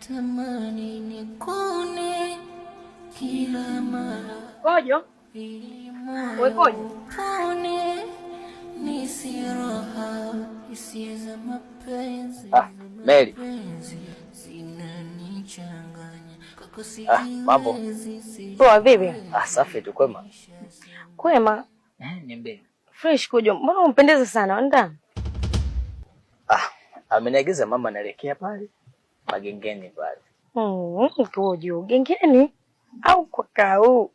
natamani nikone kila mara. Kojo. Wewe Kojo. Nisiroha isiza mapenzi. Mary. Mambo. Poa vipi? Safi tu kwema. Kwema. Niambie. Fresh Kojo. Mbona umpendeza sana? Wanda? Ameniagiza mama naelekea pale magengeni pale. Kojo. Gengeni au kwa kau?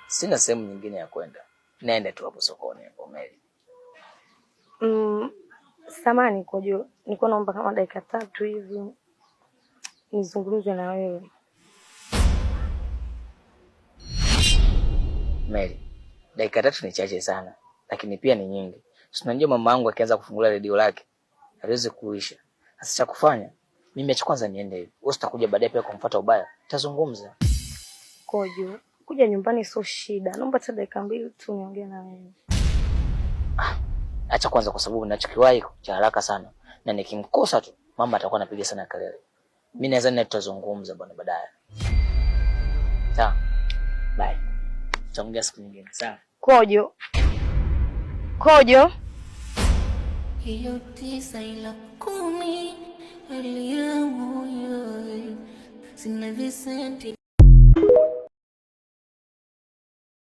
Sina sehemu nyingine ya kwenda. Naenda tu hapo sokoni hapo Mary. Samani Kojo. Niko naomba kama dakika 3 hivi nizungumze na wewe. Mary, dakika 3 ni chache sana, lakini pia ni nyingi. Unajua mama yangu akianza kufungua redio lake, hawezi kuisha. Sasa cha kufanya, mimi acha kwanza niende hivi. Wewe utakuja baadaye pia kumfuata ubaya. Tazungumza. Kojo, kuja nyumbani sio shida. Naomba hata dakika 2 tu niongee na wewe. Acha kwanza kwa sababu ninachokiwahi cha haraka sana. Na nikimkosa tu, mama atakuwa anapiga sana kelele. Mimi nadhani tutazungumza bwana baadaye. Sawa. Bye. Tutaongea siku nyingine. Sawa. Kojo. Kojo. Hiyo 9 ila 10 hali yangu yote sina visenti.